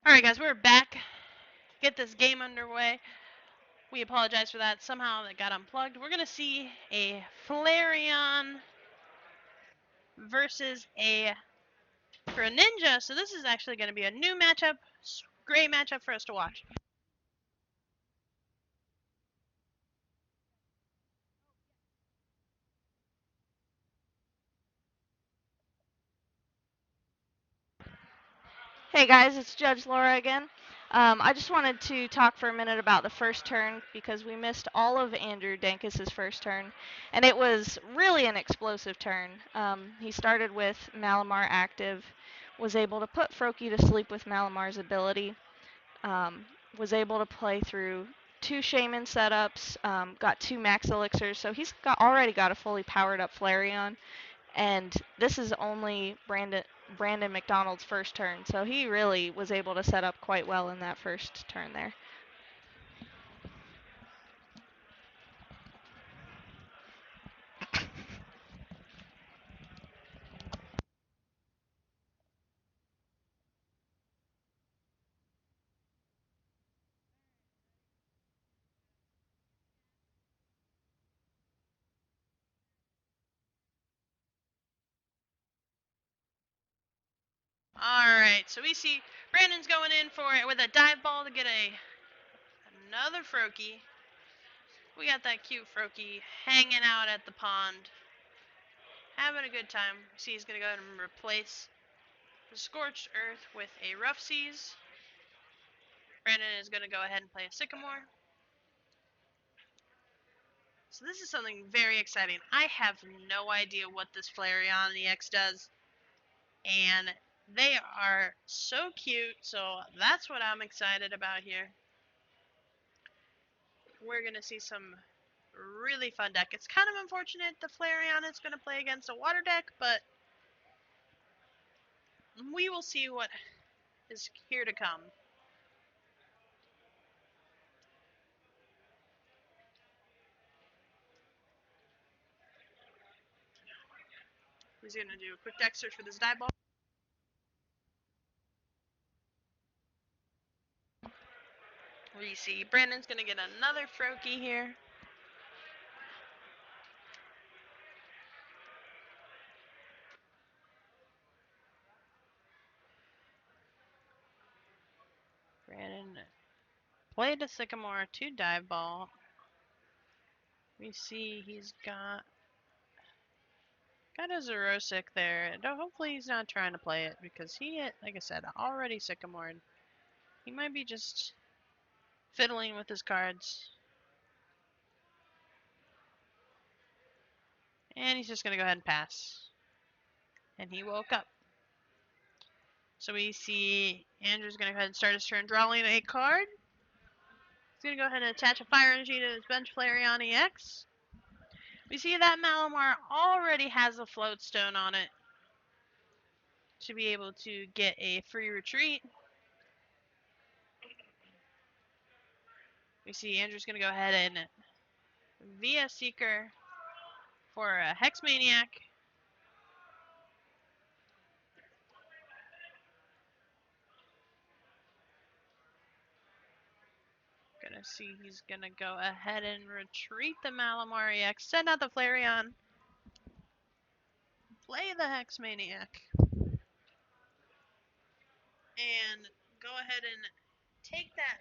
Alright guys, we're back. Get this game underway. We apologize for that. Somehow it got unplugged. We're going to see a Flareon versus a Greninja. So this is actually going to be a new matchup. Great matchup for us to watch. Hey guys, it's Judge Laura again. I just wanted to talk for a minute about the first turn because we missed all of Andrew Dankis' first turn, and it was really an explosive turn. He started with Malamar active, was able to put Froakie to sleep with Malamar's ability, was able to play through 2 Shaman setups, got 2 Max Elixirs, so he's already got a fully powered up Flareon. And this is only Brandon McDonald's first turn, so he really was able to set up quite well in that first turn there. Alright, so we see Brandon's going in for it with a dive ball to get another Froakie. We got that cute Froakie hanging out at the pond, having a good time. See, he's going to go ahead and replace the Scorched Earth with a Rough Seas. Brandon is going to go ahead and play a Sycamore. So this is something very exciting. I have no idea what this Flareon EX does, and they are so cute, so that's what I'm excited about here. We're going to see some really fun deck. It's kind of unfortunate the Flareon is going to play against a water deck, but we will see what is here to come. He's going to do a quick deck search for this dive ball. We see Brandon's going to get another Froakie here. Brandon played a Sycamore, 2 dive ball. We see he's got a Zerosic there. Hopefully he's not trying to play it because he, like I said, already Sycamored. He might be just fiddling with his cards. And he's just going to go ahead and pass. And he woke up. So we see Andrew's going to go ahead and start his turn drawing a card. He's going to go ahead and attach a Fire Energy to his bench Flareon EX. We see that Malamar already has a Float Stone on it to be able to get a free retreat. We see Andrew's going to go ahead and via Seeker for a Hex Maniac. Gonna see he's gonna go ahead and retreat the Malamar EX, send out the Flareon, play the Hex Maniac, and go ahead and take that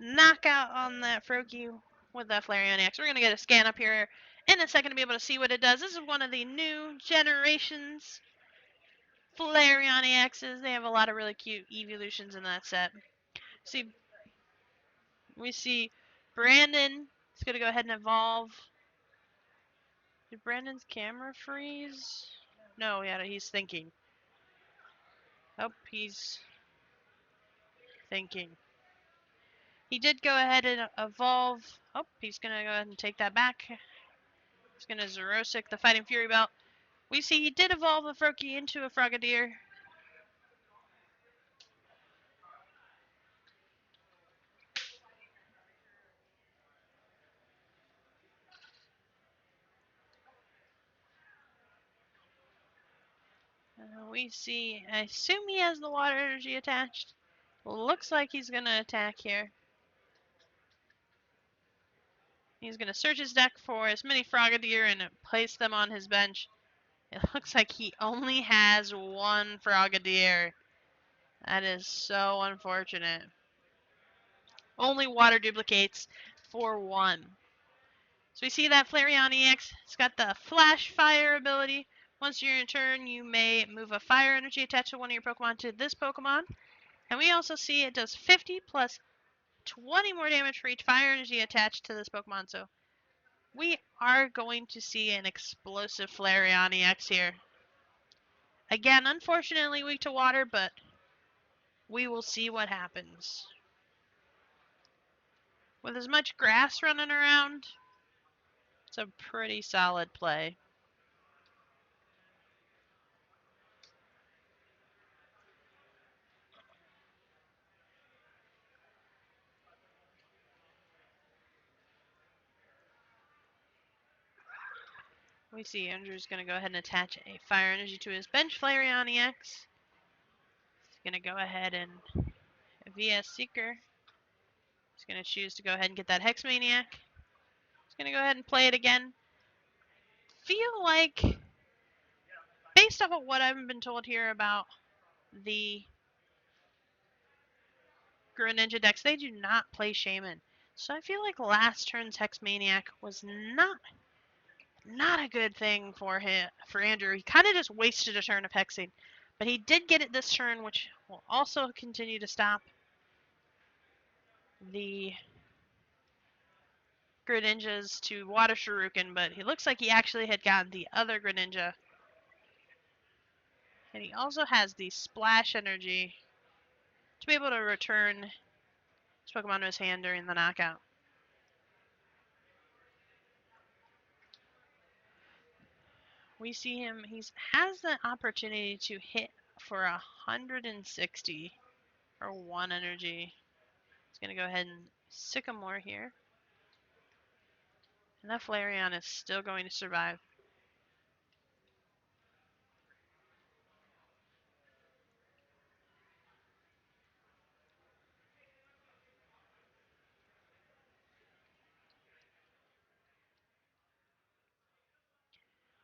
knockout on that Froakie with that Flareon EX. We're gonna get a scan up here in a second to be able to see what it does. This is one of the new generations Flareon EXs. They have a lot of really cute evolutions in that set. We see Brandon is gonna go ahead and evolve. Did Brandon's camera freeze? No, yeah, he's thinking. Oh, he's thinking. He did go ahead and evolve. Oh, he's going to go ahead and take that back. He's going to Zerosic the Fighting Fury Belt. We see he did evolve the Froakie into a Frogadier. We see, I assume he has the water energy attached. Looks like he's going to attack here. He's going to search his deck for as many Frogadier and place them on his bench. It looks like he only has one Frogadier. That is so unfortunate. Only water duplicates for one. So we see that Flareon EX, it's got the Flash Fire ability. Once you're in turn, you may move a fire energy attached to one of your Pokemon to this Pokemon. And we also see it does 50 plus 20 more damage for each fire energy attached to this Pokemon. So we are going to see an explosive Flareon EX here. Again, unfortunately weak to water, but we will see what happens. With as much grass running around, it's a pretty solid play. We see Andrew's going to go ahead and attach a fire energy to his bench Flareon EX. He's going to go ahead and VS Seeker. He's going to choose to go ahead and get that Hex Maniac. He's going to go ahead and play it again. Feel like, based off of what I've been told here about the Greninja decks, they do not play Shaman. So I feel like last turn's Hex Maniac was not a good thing for Andrew. He kind of just wasted a turn of hexing. But he did get it this turn, which will also continue to stop the Greninjas to Water Shuriken, but he looks like he actually had gotten the other Greninja. And he also has the Splash Energy to be able to return his Pokemon to his hand during the knockout. We see him, he has the opportunity to hit for 160 or 1 energy. He's going to go ahead and Sycamore here. And that Flareon is still going to survive.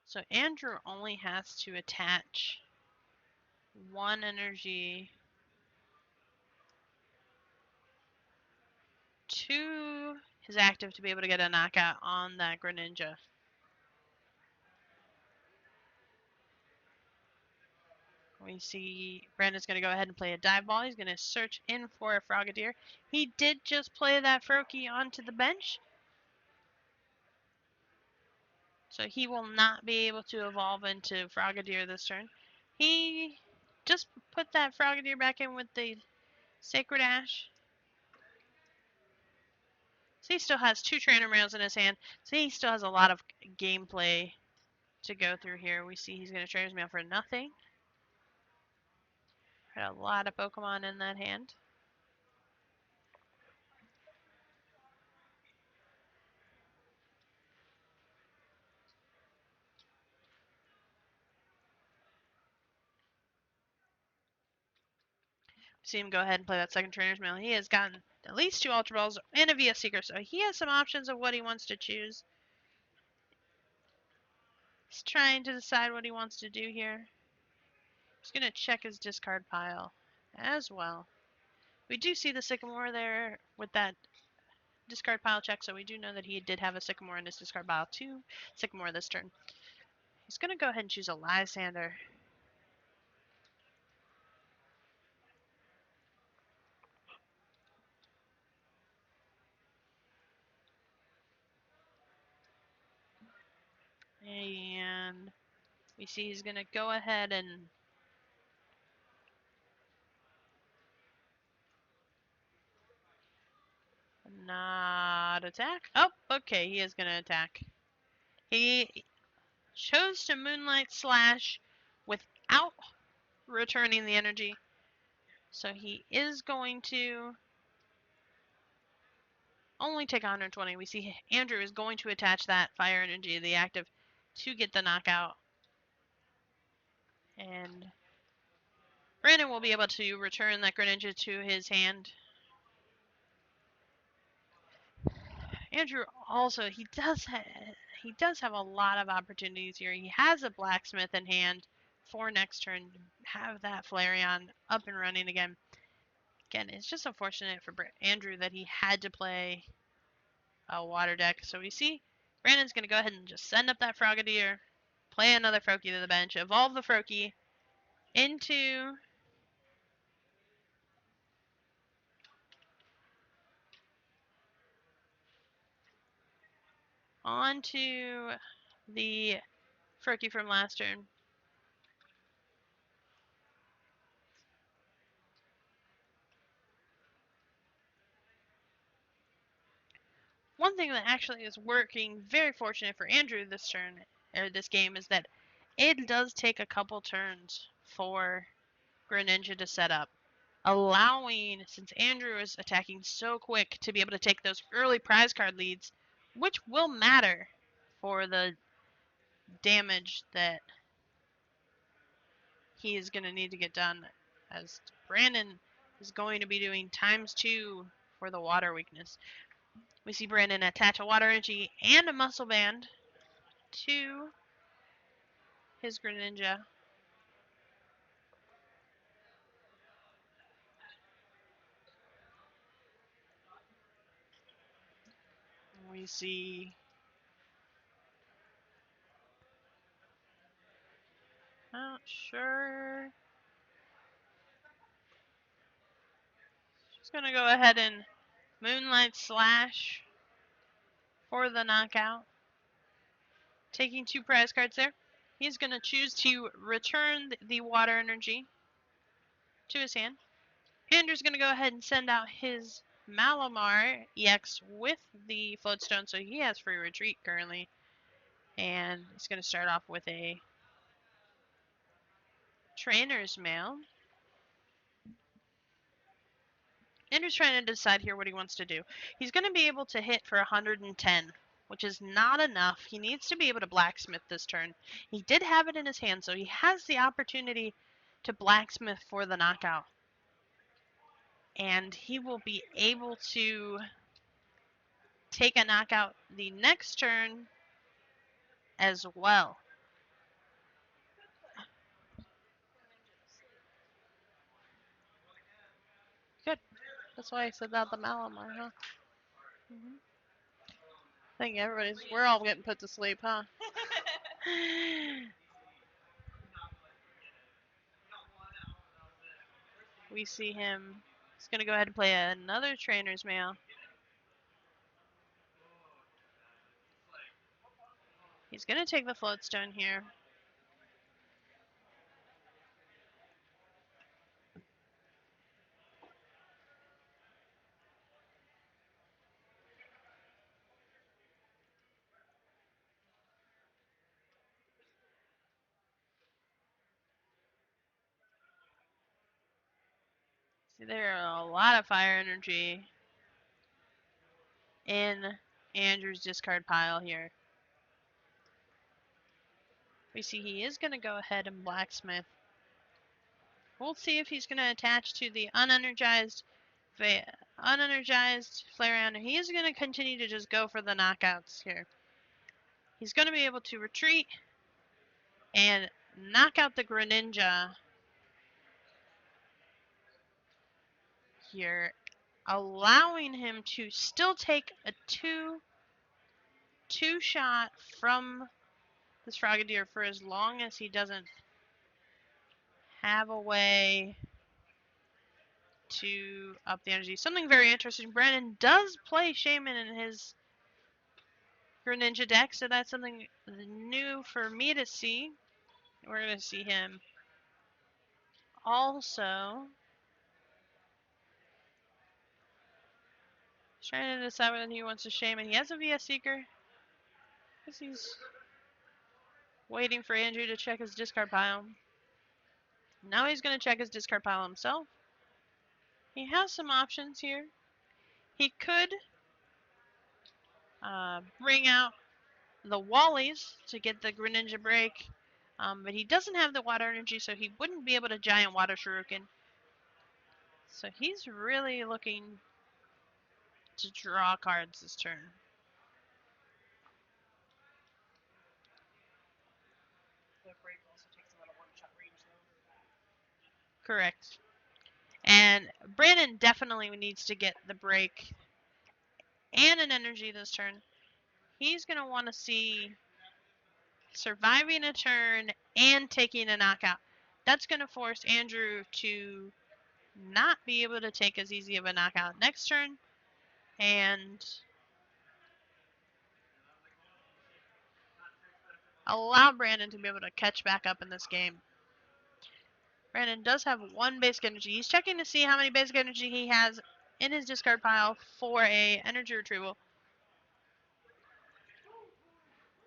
So Andrew only has to attach 1 energy to his active to be able to get a knockout on that Greninja. We see Brandon's going to go ahead and play a dive ball. He's going to search in for a Frogadier. He did just play that Froakie onto the bench. So he will not be able to evolve into Frogadier this turn. He just put that Frogadier back in with the Sacred Ash. So he still has 2 trainer mails in his hand. So he still has a lot of gameplay to go through here. We see he's going to train his mail for nothing. Got a lot of Pokemon in that hand. See him go ahead and play that second trainer's mail. He has gotten at least 2 Ultra Balls and a VS Seeker, so he has some options of what he wants to choose. He's trying to decide what he wants to do here. He's going to check his discard pile as well. We do see the Sycamore there with that discard pile check, so we do know that he did have a Sycamore in his discard pile. 2 Sycamore this turn. He's going to go ahead and choose a Lysander. And we see he's going to go ahead and not attack. Oh, okay, he is going to attack. He chose to Moonlight Slash without returning the energy. So he is going to only take 120. We see Andrew is going to attach that fire energy, the active, to get the knockout. And Brandon will be able to return that Greninja to his hand. Andrew also, he does have a lot of opportunities here. He has a Blacksmith in hand for next turn to have that Flareon up and running again. Again, it's just unfortunate for Andrew that he had to play a water deck. So we see Brandon's going to go ahead and just send up that Frogadier, play another Froakie to the bench, evolve the Froakie into onto the Froakie from last turn. One thing that actually is working very fortunate for Andrew this turn, or this game, is that it does take a couple turns for Greninja to set up, allowing, since Andrew is attacking so quick, to be able to take those early prize card leads, which will matter for the damage that he is going to need to get done, as Brandon is going to be doing ×2 for the water weakness. We see Brandon attach a water energy and a muscle band to his Greninja. We see, not sure. Just gonna go ahead and Moonlight Slash for the knockout. Taking 2 prize cards there. He's gonna choose to return the water energy to his hand. Andrew's gonna go ahead and send out his Malamar EX with the Floatstone, so he has free retreat currently. And he's gonna start off with a Trainer's Mail. Andrew's trying to decide here what he wants to do. He's going to be able to hit for 110, which is not enough. He needs to be able to Blacksmith this turn. He did have it in his hand, so he has the opportunity to Blacksmith for the knockout. And he will be able to take a knockout the next turn as well. Good. That's why I said that the Malamar, huh? I think we're all getting put to sleep, huh? We see him. He's going to go ahead and play another Trainer's Mail. He's going to take the Floatstone here. See, there are a lot of fire energy in Andrew's discard pile here. We see he is going to go ahead and Blacksmith. We'll see if he's going to attach to the unenergized Flareon. He is going to continue to just go for the knockouts here. He's going to be able to retreat and knock out the Greninja here, allowing him to still take a two shot from this Frogadier for as long as he doesn't have a way to up the energy. Something very interesting, Brandon does play Shaman in his Greninja deck, so that's something new for me to see. We're going to see him also trying to decide whether he wants to Shaman. He has a VS Seeker. I guess he's waiting for Andrew to check his discard pile. Now he's going to check his discard pile himself. He has some options here. He could bring out the Wallies to get the Greninja break, But he doesn't have the water energy, so he wouldn't be able to giant water Shuriken. So he's really looking to draw cards this turn. Correct. And Brandon definitely needs to get the break and an energy this turn. He's going to want to see surviving a turn and taking a knockout. That's going to force Andrew to not be able to take as easy of a knockout next turn and allow Brandon to be able to catch back up in this game. Brandon does have one basic energy. He's checking to see how many basic energy he has in his discard pile for a energy retrieval.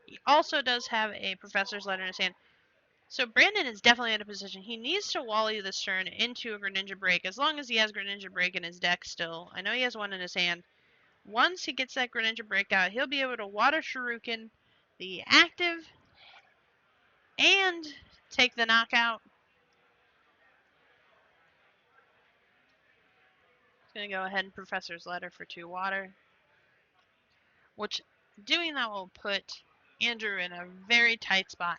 He also does have a Professor's Letter in his hand. So Brandon is definitely in a position. He needs to Wally this turn into a Greninja Break as long as he has Greninja Break in his deck still. I know he has one in his hand. Once he gets that Greninja Break out, he'll be able to Water Shuriken, the active, and take the knockout. He's going to go ahead and Professor's Letter for 2 water, which doing that will put Andrew in a very tight spot.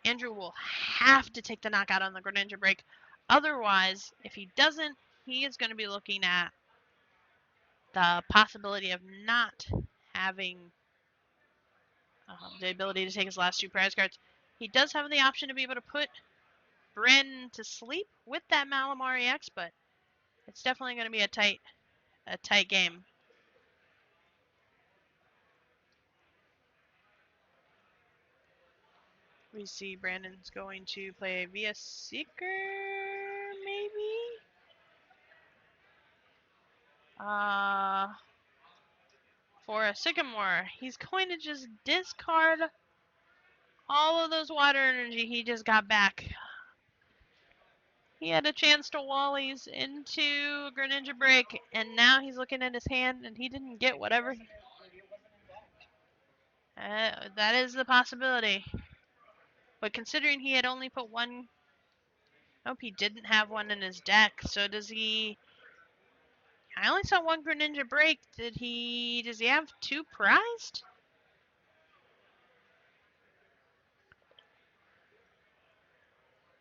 Andrew will have to take the knockout on the Greninja Break. Otherwise, if he doesn't, he is going to be looking at the possibility of not having the ability to take his last 2 prize cards. He does have the option to be able to put Brandon to sleep with that Malamar EX, but it's definitely going to be a tight game. We see Brandon's going to play via Seeker, maybe? For a Sycamore, he's going to just discard all of those water energy he just got back. He had a chance to Wally's into Greninja Break, and now he's looking at his hand, and he didn't get whatever. That is the possibility. But considering he had only put one... Nope, he didn't have one in his deck. So does he... I only saw one Greninja Break. Does he have 2 prized?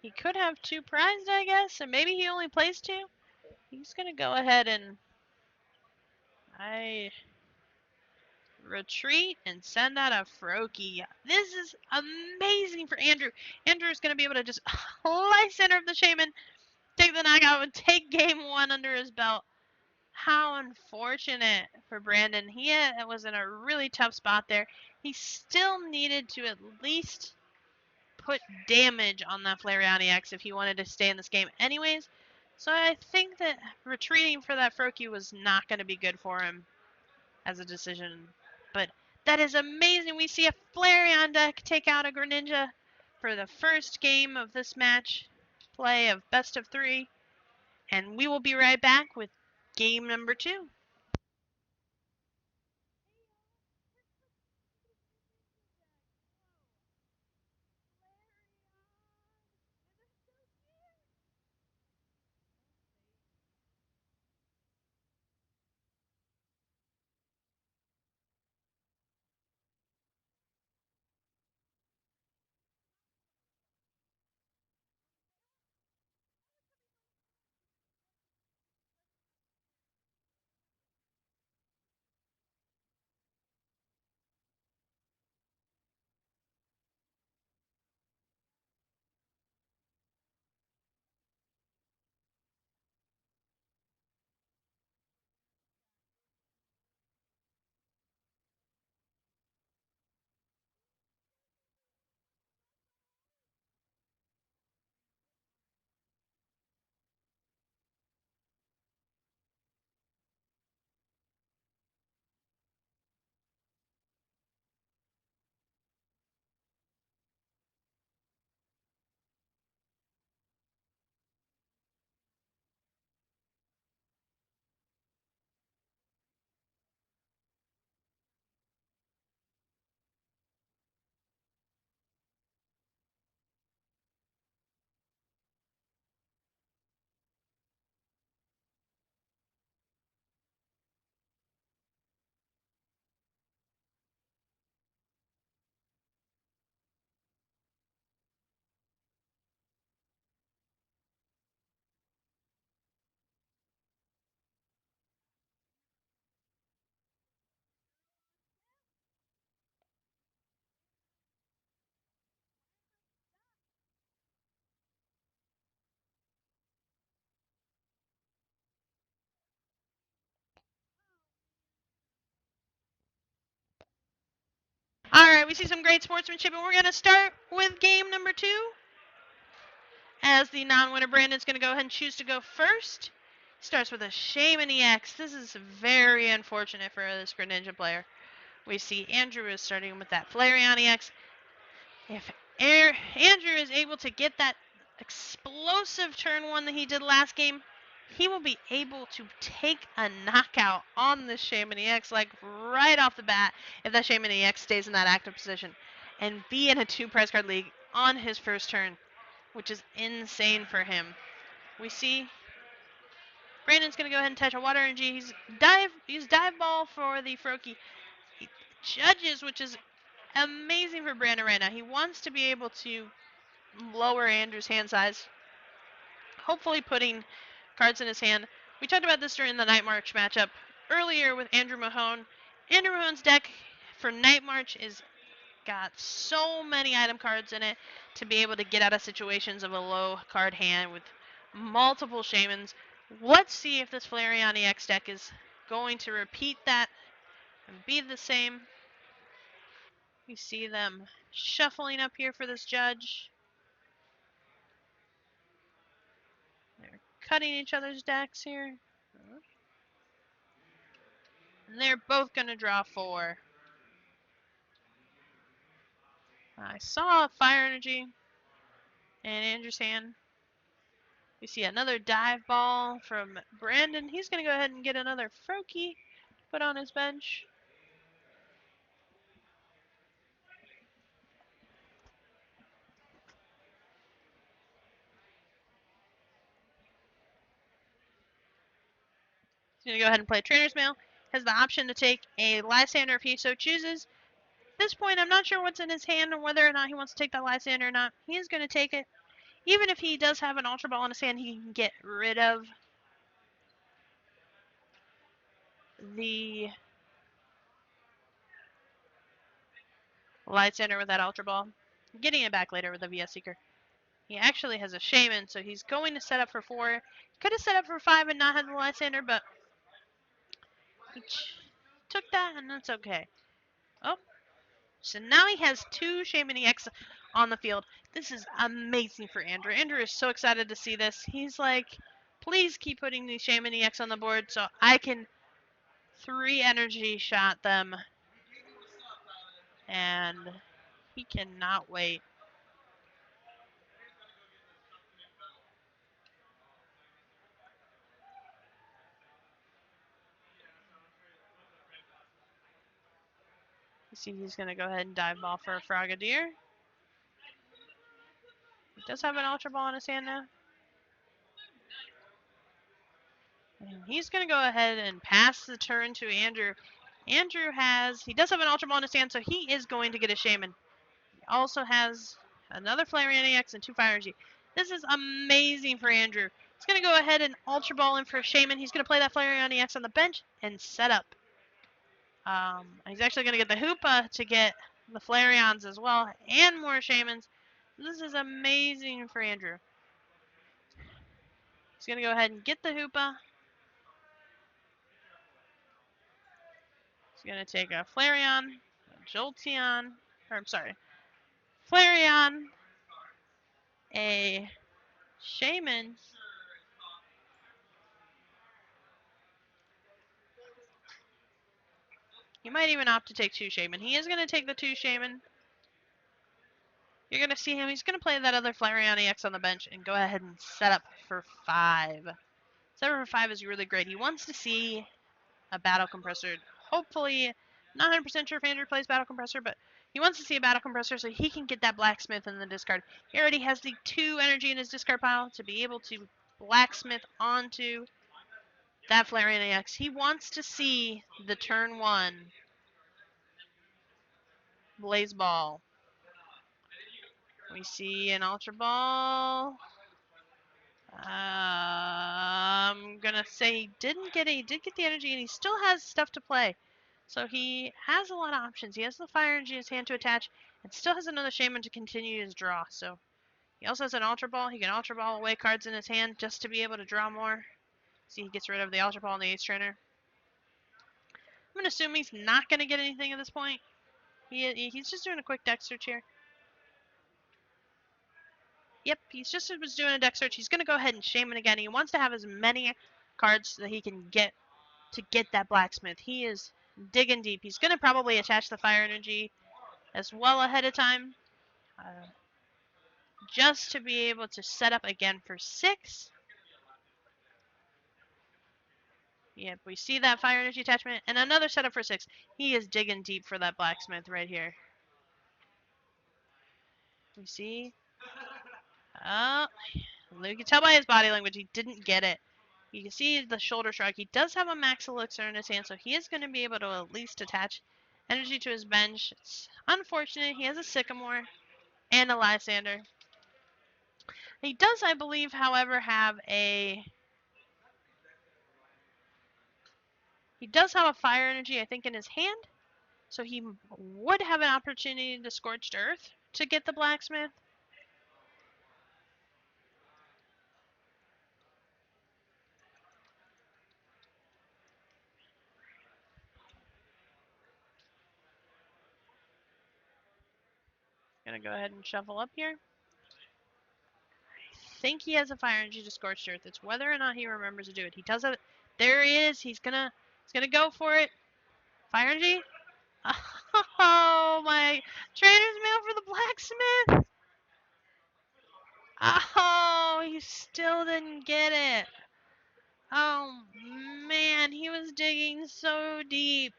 He could have 2 prized, I guess, and maybe he only plays 2. He's gonna go ahead and I retreat and send out a Froakie. This is amazing for Andrew. Andrew's gonna be able to just light center of the Shaman, take the knockout, and take game 1 under his belt. How unfortunate for Brandon. He was in a really tough spot there. He still needed to at least put damage on that Flareon EX if he wanted to stay in this game anyways. So I think that retreating for that Froakie was not going to be good for him as a decision. But that is amazing. We see a Flareon deck take out a Greninja for the first game of this match play of best of 3. And we will be right back with game number 2. Alright, we see some great sportsmanship, and we're going to start with game number 2. As the non-winner, Brandon's going to go ahead and choose to go first. Starts with a Shaman EX. This is very unfortunate for this Greninja player. We see Andrew is starting with that Flareon EX. If Andrew is able to get that explosive turn 1 that he did last game, he will be able to take a knockout on this Shaman EX, like right off the bat, if that Shaman EX stays in that active position, and be in a 2 prize card league on his first turn, which is insane for him. We see Brandon's going to go ahead and touch a Water Energy. He's dive ball for the Froakie. He judges, which is amazing for Brandon right now. He wants to be able to lower Andrew's hand size, hopefully putting cards in his hand. We talked about this during the Night March matchup earlier with Andrew Mahone. Andrew Mahone's deck for Night March is got so many item cards in it to be able to get out of situations of a low card hand with multiple Shamans. Let's see if this Flareon EX deck is going to repeat that and be the same. You see them shuffling up here for this judge. They're cutting each other's decks here. And they're both going to draw 4. I saw Fire Energy in Andrew's hand. We see another dive ball from Brandon. He's going to go ahead and get another Froakie put on his bench. He's going to go ahead and play Trainer's Mail. Has the option to take a Lysander if he so chooses. At this point, I'm not sure what's in his hand or whether or not he wants to take that Lysander or not. He is going to take it. Even if he does have an Ultra Ball in his hand, he can get rid of the Lysander with that Ultra Ball. Getting it back later with the VS Seeker. He actually has a Shaman, so he's going to set up for 4. He could have set up for 5 and not had the Lysander, but he took that, and that's okay. Oh, so now he has 2 Shaman EX on the field. This is amazing for Andrew. Andrew is so excited to see this. He's like, please keep putting these Shaman EX on the board so I can 3 energy shot them. And he cannot wait. You see he's going to go ahead and dive ball for a Frogadier. He does have an Ultra Ball in his hand now. And he's going to go ahead and pass the turn to Andrew. He does have an Ultra Ball in his hand, so he is going to get a Shaman. He also has another Flareon EX and 2 Fire Energy. This is amazing for Andrew. He's going to go ahead and Ultra Ball in for a Shaman. He's going to play that Flareon EX on the bench and set up. He's actually going to get the Hoopa to get the Flareons as well and more Shamans. This is amazing for Andrew. He's going to go ahead and get the Hoopa. He's going to take a Flareon, a Jolteon, or I'm sorry, Flareon, a Shaman, he might even opt to take 2 Shaman. He is going to take the 2 Shaman. You're going to see him. He's going to play that other Flareon EX on the bench and go ahead and set up for 5. Set up for 5 is really great. He wants to see a Battle Compressor. Hopefully, not 100% sure if Andrew plays Battle Compressor, but he wants to see a Battle Compressor so he can get that Blacksmith in the discard. He already has the 2 energy in his discard pile to be able to Blacksmith onto that Flareon EX. He wants to see the turn 1 Blaze Ball. We see an Ultra Ball. I'm gonna say he did get the energy, and he still has stuff to play. So he has a lot of options. He has the Fire Energy in his hand to attach, and still has another Shaman to continue his draw. So he also has an Ultra Ball. He can Ultra Ball away cards in his hand just to be able to draw more. See, he gets rid of the Ultra Ball and the Ace Trainer. I'm gonna assume he's not gonna get anything at this point. He's just doing a quick deck search here. Yep, he's just was doing a deck search. He's gonna go ahead and Shaman again. He wants to have as many cards that he can get to get that blacksmith. He is digging deep. He's gonna probably attach the fire energy as well ahead of time, just to be able to set up again for 6. Yep, we see that fire energy attachment and another setup for 6. He is digging deep for that blacksmith right here. We see. Oh, you can tell by his body language he didn't get it. You can see the shoulder shrug. He does have a max elixir in his hand, so he is going to be able to at least attach energy to his bench. It's unfortunate. He has a Sycamore and a Lysander. He does, I believe, however, have a... He does have a fire energy, I think, in his hand. So he would have an opportunity to Scorched Earth to get the blacksmith. Gonna go ahead and shuffle up here. I think he has a fire energy to Scorched Earth. It's whether or not he remembers to do it. He does have it. There he is. He's gonna go for it. Fire energy. Oh my! Trainer's mail for the blacksmith. Oh, he still didn't get it. Oh man, he was digging so deep.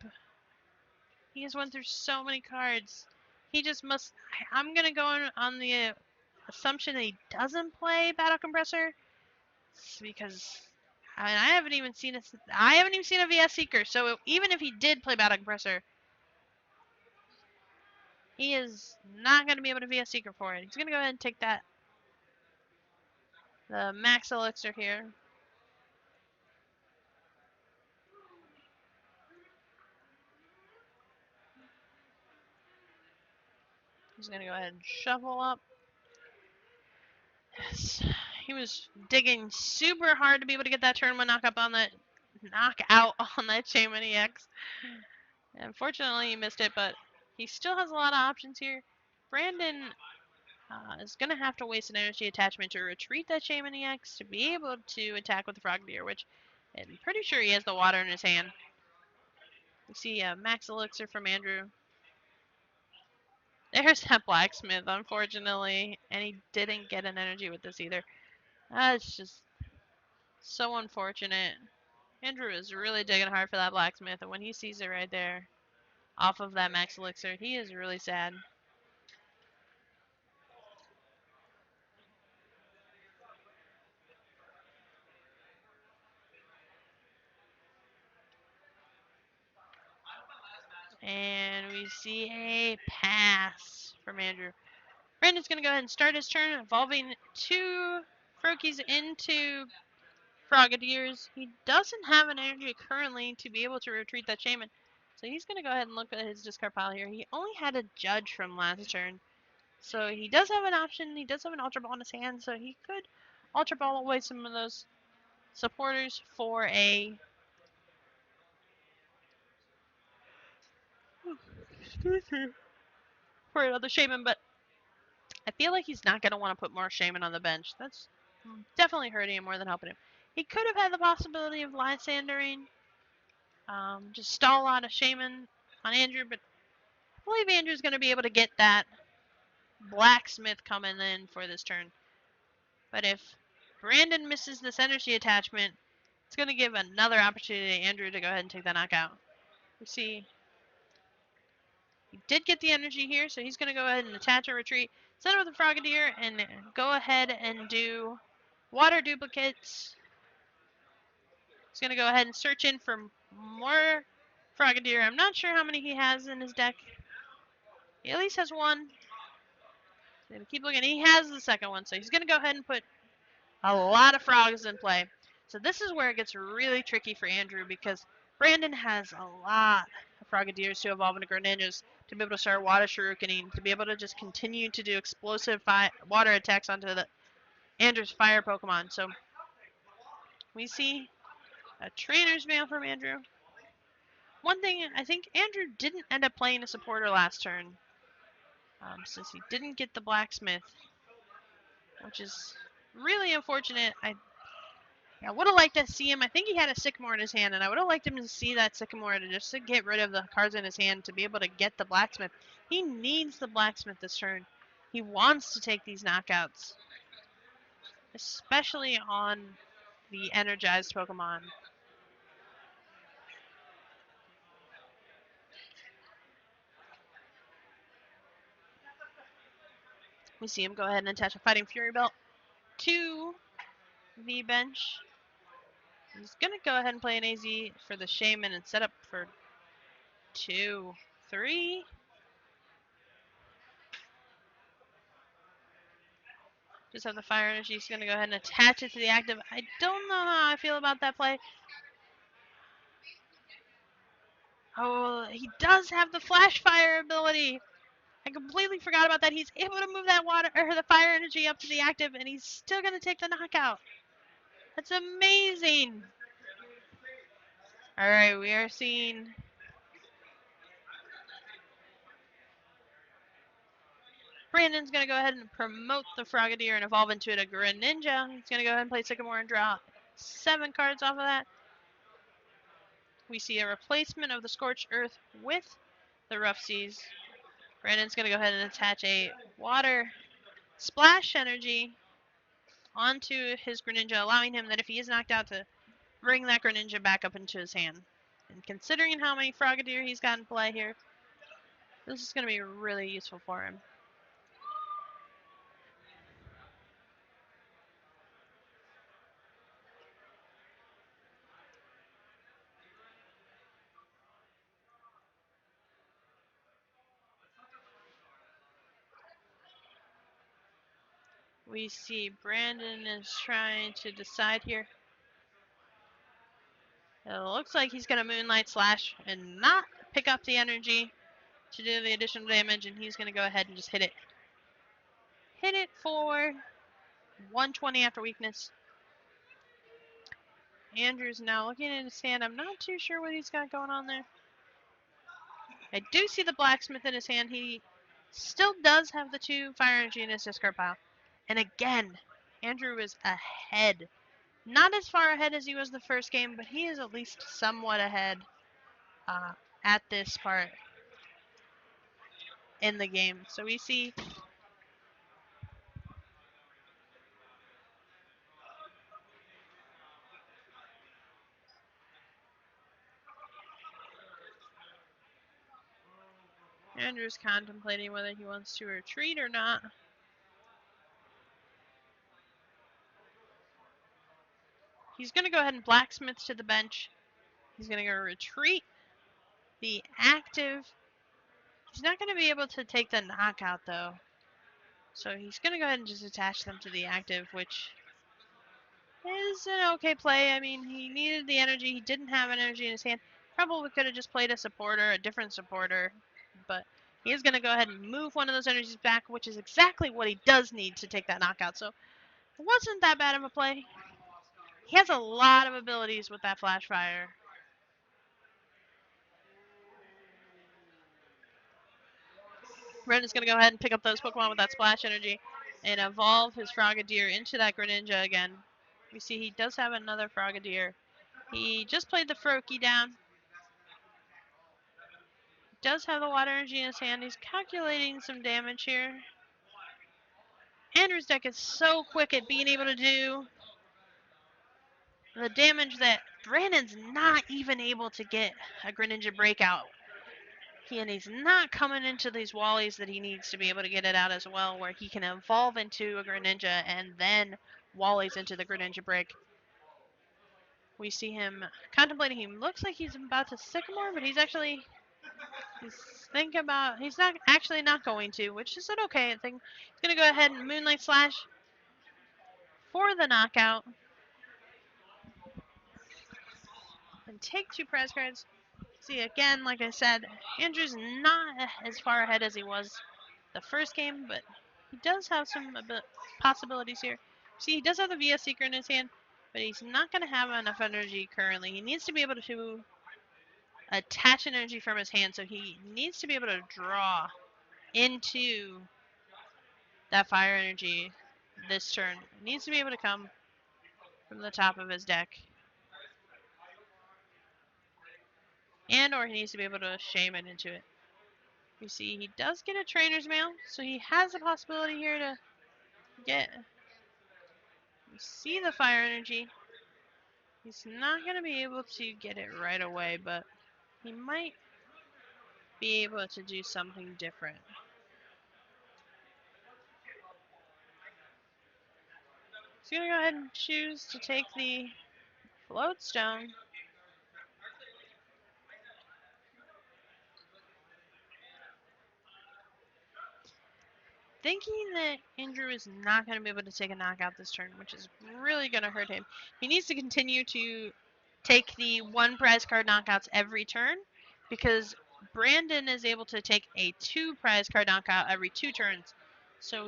He just went through so many cards. He just must. I'm gonna go on the assumption that he doesn't play Battle Compressor, because I mean, I haven't even seen a VS Seeker. So even if he did play Battle Compressor, he is not gonna be able to VS Seeker for it. He's gonna go ahead and take the max elixir here. He's gonna go ahead and shuffle up. Yes, he was digging super hard to be able to get that turn one knockout on that Shaman EX. Unfortunately, he missed it, but he still has a lot of options here. Brandon is going to have to waste an energy attachment to retreat that Shaman EX to be able to attack with the Frogadier, which I'm pretty sure he has the water in his hand. We see Max Elixir from Andrew. There's that blacksmith, unfortunately, and he didn't get an energy with this either. That's just so unfortunate. Andrew is really digging hard for that blacksmith, and when he sees it right there, off of that max elixir, he is really sad. And we see a pass from Andrew. Brandon's going to go ahead and start his turn, evolving 2 Froakies into Frogadiers. He doesn't have an energy currently to be able to retreat that Shaman. So he's going to go ahead and look at his discard pile here. He only had a Judge from last turn. So he does have an option. He does have an Ultra Ball in his hand. So he could Ultra Ball away some of those supporters for a... for another Shaman, but I feel like he's not going to want to put more Shaman on the bench. That's definitely hurting him more than helping him. He could have had the possibility of Lysandering, just stall out a Shaman on Andrew, but I believe Andrew's going to be able to get that blacksmith coming in for this turn. But if Brandon misses this energy attachment, it's going to give another opportunity to Andrew to go ahead and take that knockout. We see he did get the energy here, so he's going to go ahead and attach a retreat, set it with the Frogadier, and go ahead and do water duplicates. He's going to go ahead and search in for more Frogadier. I'm not sure how many he has in his deck. He at least has one. He's going to keep looking. He has the second one, so he's going to go ahead and put a lot of frogs in play. So this is where it gets really tricky for Andrew, because Brandon has a lot of Frogadiers to evolve into Greninjas to be able to start water shurikening, to be able to just continue to do explosive water attacks onto the Andrew's fire Pokemon. So we see a trainer's mail from Andrew. One thing, I think Andrew didn't end up playing a supporter last turn, since he didn't get the blacksmith, which is really unfortunate. I would have liked to see him. I think he had a sycamore in his hand, and I would have liked him to see that sycamore to get rid of the cards in his hand to be able to get the blacksmith. He needs the blacksmith this turn. He wants to take these knockouts, especially on the energized Pokemon. We see him go ahead and attach a Fighting Fury belt to the bench. He's going to go ahead and play an AZ for the Shaman and set up for 2, 3. Just have the Fire Energy. He's going to go ahead and attach it to the active. I don't know how I feel about that play. Oh, he does have the Flash Fire ability. I completely forgot about that. He's able to move that water or the Fire Energy up to the active, and he's still going to take the knockout. That's amazing. All right, we are seeing Brandon's going to go ahead and promote the Frogadier and evolve into a Greninja. He's going to go ahead and play Sycamore and draw 7 cards off of that. We see a replacement of the Scorched Earth with the Rough Seas. Brandon's going to go ahead and attach a Water Splash Energy onto his Greninja, allowing him that if he is knocked out to bring that Greninja back up into his hand. And considering how many Frogadier he's got in play here, this is going to be really useful for him. We see Brandon is trying to decide here. It looks like he's going to Moonlight Slash and not pick up the energy to do the additional damage, and he's going to go ahead and just hit it. Hit it for 120 after weakness. Andrew's now looking at his hand. I'm not too sure what he's got going on there. I do see the blacksmith in his hand. He still does have the 2 fire energy in his discard pile. And again, Andrew is ahead. Not as far ahead as he was the first game, but he is at least somewhat ahead at this part in the game. So we see Andrew's contemplating whether he wants to retreat or not. He's going to go ahead and blacksmith to the bench. He's going to go retreat the active. He's not going to be able to take the knockout though. So he's going to go ahead and just attach them to the active, which is an okay play. I mean, he needed the energy. He didn't have energy in his hand. Probably could have just played a supporter, a different supporter. But he is going to go ahead and move one of those energies back, which is exactly what he does need to take that knockout. So it wasn't that bad of a play. He has a lot of abilities with that Flash Fire. Brendan's going to go ahead and pick up those Pokemon with that Splash Energy and evolve his Frogadier into that Greninja again. We see he does have another Frogadier. He just played the Froakie down. Does have the Water Energy in his hand. He's calculating some damage here. Andrew's deck is so quick at being able to do the damage that Brandon's not even able to get a Greninja breakout. And he's not coming into these Wallies that he needs to be able to get it out as well, where he can evolve into a Greninja and then Wallies into the Greninja break. We see him contemplating. He looks like he's about to Sycamore, but he's not actually not going to, which is an okay thing. He's going to go ahead and Moonlight Slash for the knockout and take 2 prize cards. See, again, like I said, Andrew's not as far ahead as he was the first game, but he does have some possibilities here. See, he does have the VS Seeker in his hand, but he's not going to have enough energy currently. He needs to be able to attach an energy from his hand, so he needs to be able to draw into that fire energy this turn. It needs to be able to come from the top of his deck. And or he needs to be able to shame it into it. You see, he does get a trainer's mail, so he has a possibility here to get... You see the fire energy. He's not going to be able to get it right away, but he might be able to do something different. He's going to go ahead and choose to take the float stone. Thinking that Andrew is not going to be able to take a knockout this turn, which is really going to hurt him. He needs to continue to take the 1 prize card knockouts every turn, because Brandon is able to take a 2 prize card knockout every 2 turns. So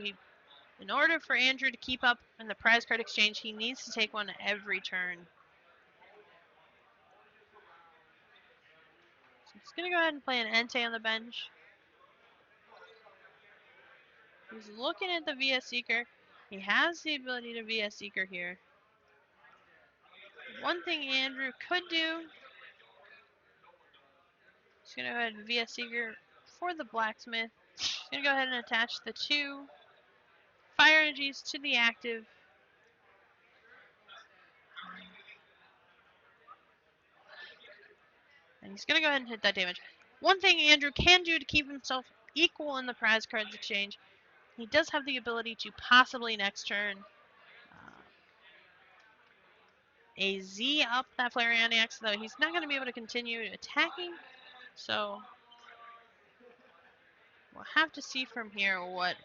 in order for Andrew to keep up in the prize card exchange, he needs to take one every turn. So he's going to go ahead and play an Entei on the bench. He's looking at the VS Seeker. He has the ability to VS Seeker here. One thing Andrew could do, he's going to go ahead and VS Seeker for the blacksmith. He's going to go ahead and attach the 2 fire energies to the active. And he's going to go ahead and hit that damage. One thing Andrew can do to keep himself equal in the prize cards exchange, he does have the ability to possibly next turn a Z up that Flareon X, though he's not going to be able to continue attacking. So we'll have to see from here what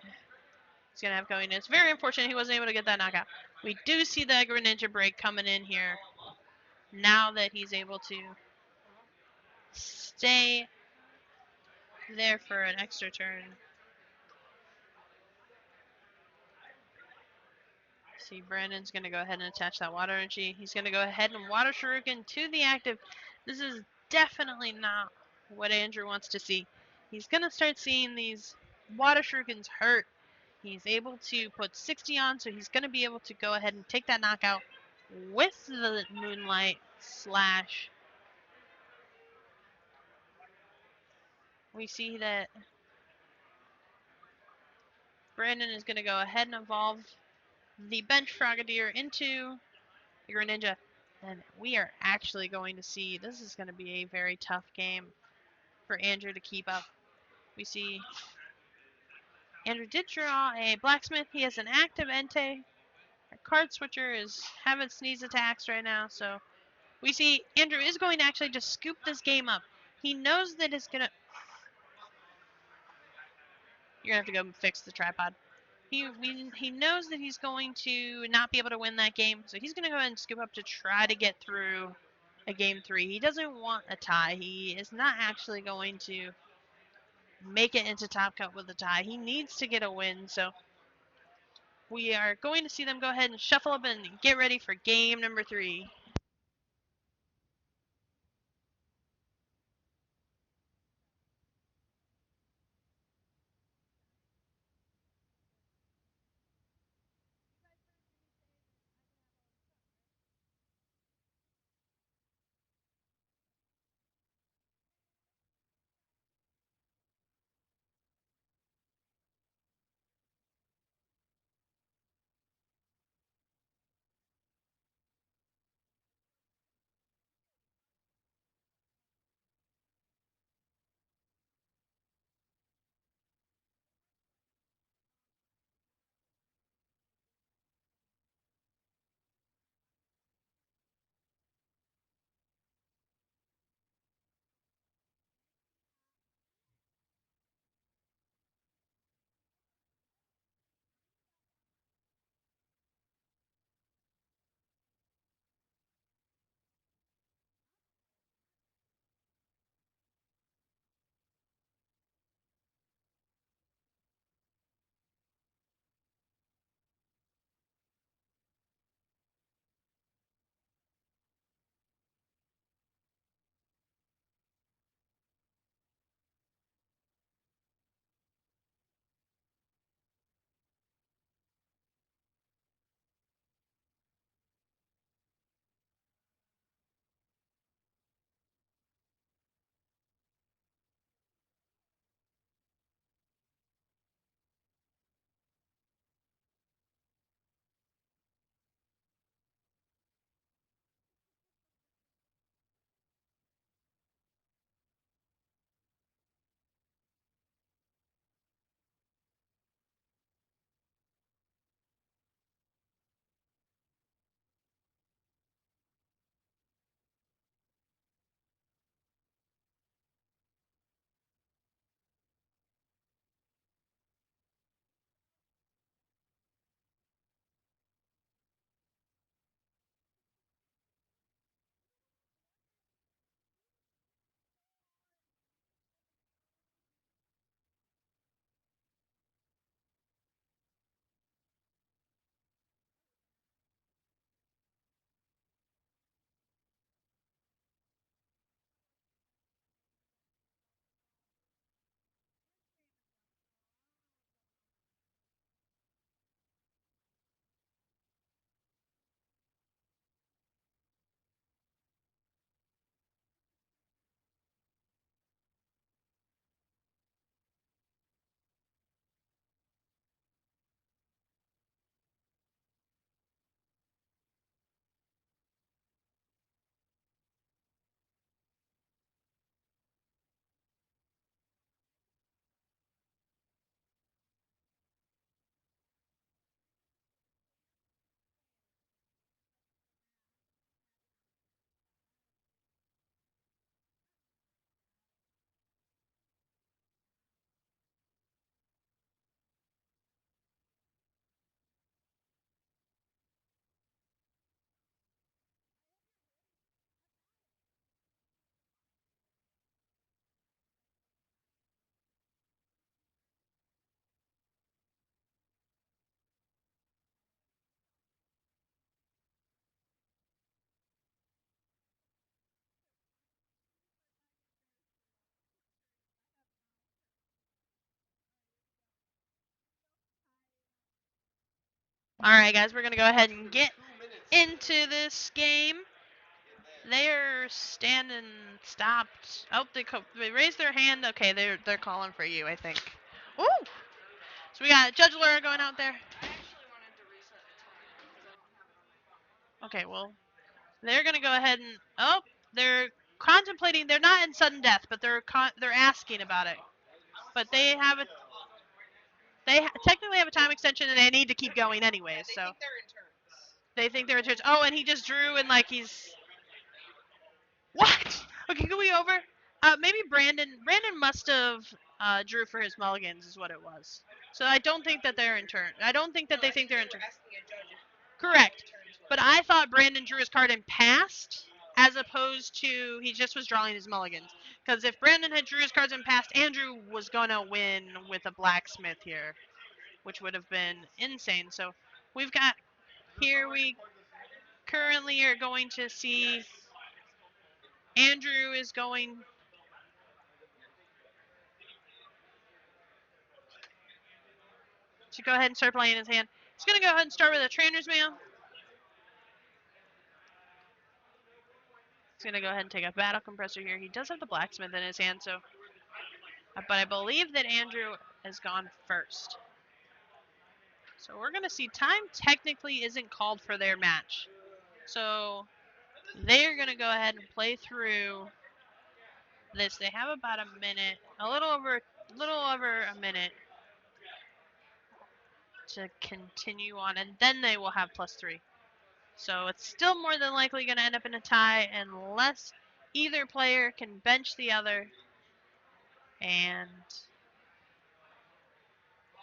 he's going to have going. It's very unfortunate he wasn't able to get that knockout. We do see the Greninja break coming in here now that he's able to stay there for an extra turn. See, Brandon's going to go ahead and attach that water energy. He's going to go ahead and water shuriken to the active. This is definitely not what Andrew wants to see. He's going to start seeing these water shurikens hurt. He's able to put 60 on, so he's going to be able to go ahead and take that knockout with the Moonlight Slash. We see that Brandon is going to go ahead and evolve the Bench Frogadier into the Greninja. And we are actually going to see, this is going to be a very tough game for Andrew to keep up. We see Andrew did draw a Blacksmith. He has an active Entei. Our card switcher is having sneeze attacks right now. So we see Andrew is going to actually just scoop this game up. He knows that it's going to... You're going to have to go fix the tripod. He knows that he's going to not be able to win that game. So he's going to go ahead and scoop up to try to get through a game 3. He doesn't want a tie. He is not actually going to make it into Top Cut with a tie. He needs to get a win. So we are going to see them go ahead and shuffle up and get ready for game number 3. All right, guys, we're gonna go ahead and get into this game. They're standing stopped. Oh, they raised their hand. Okay, they're calling for you, I think. Ooh. So we got Judge Laura going out there. Okay, well, they're gonna go ahead and they're contemplating. They're not in sudden death, but they're asking about it. But technically have a time extension and they need to keep going anyways. So they think they're in turns. Oh, and he just drew and like he's what? Okay, can we over? Maybe Brandon must have drew for his mulligans is what it was. So I don't think that they're in turn. I don't think that they think they're in turn. Correct. But I thought Brandon drew his card and passed, as opposed to he just was drawing his mulligans. Because if Brandon had drew his cards and passed, Andrew was gonna win with a blacksmith here, which would have been insane. So we've got here we currently are going to see Andrew is going to go ahead and start playing his hand. He's going to go ahead and start with a trainer's mail. He's going to go ahead and take a battle compressor here. He does have the blacksmith in his hand, so but I believe that Andrew has gone first. So we're going to see time technically isn't called for their match. So they're going to go ahead and play through this. They have about a minute, a little over a minute to continue on, and then they will have +3. So it's still more than likely going to end up in a tie unless either player can bench the other, and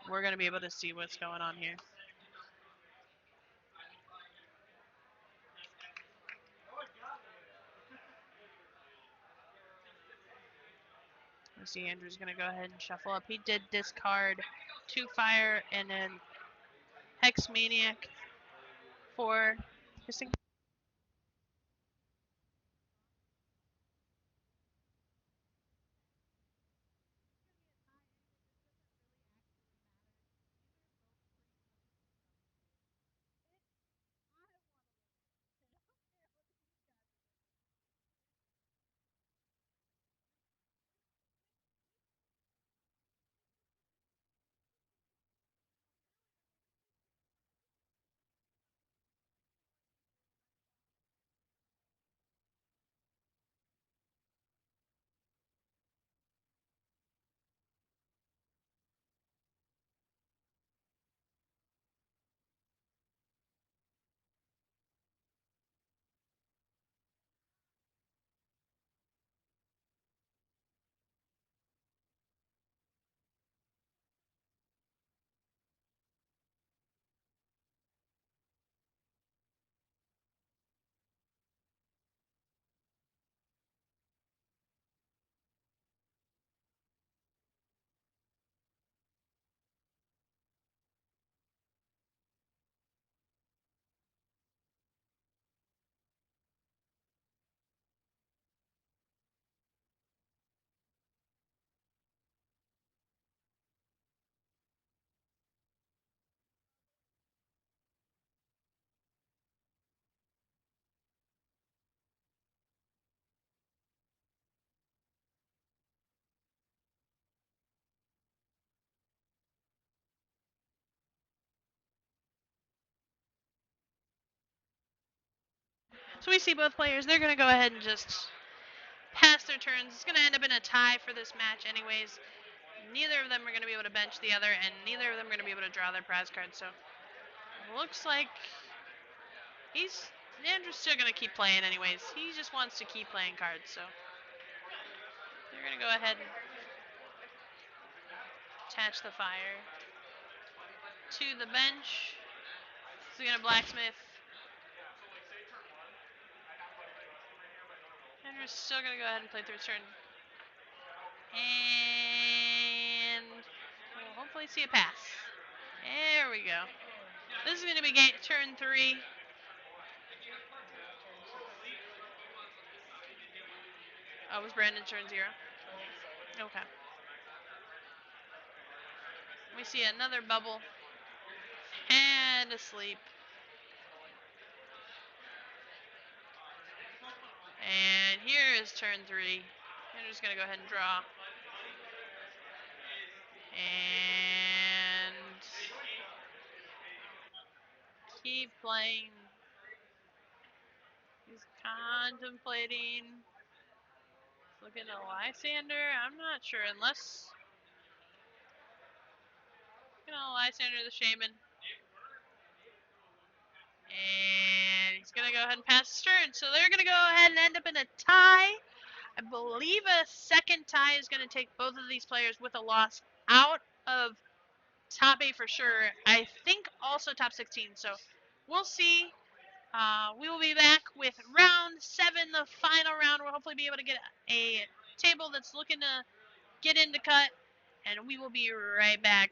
we're going to be able to see what's going on here. You see Andrew's going to go ahead and shuffle up. He did discard 2 fire and then Hex Maniac for his thing. So we see both players. They're going to go ahead and just pass their turns. It's going to end up in a tie for this match anyways. Neither of them are going to be able to bench the other, and neither of them are going to be able to draw their prize cards. So looks like Andrew's still going to keep playing anyways. He just wants to keep playing cards. So they're going to go ahead and attach the fire to the bench. So we're going to blacksmith. Andrew's still going to go ahead and play through his turn. And we'll hopefully see a pass. There we go. This is going to be turn 3. Oh, was Brandon turn 0? Okay. We see another bubble. And heading to sleep. And here is turn 3. I'm just gonna go ahead and draw. And keep playing. He's contemplating. Looking at Lysander. I'm not sure unless Lysander the Shaman. And he's gonna go ahead and pass his turn. So they're gonna go ahead and end up in a tie. I believe a second tie is gonna take both of these players with a loss out of top 8 for sure. I think also top 16. So we'll see. We will be back with round 7, the final round. We'll hopefully be able to get a table that's looking to get into cut. And we will be right back.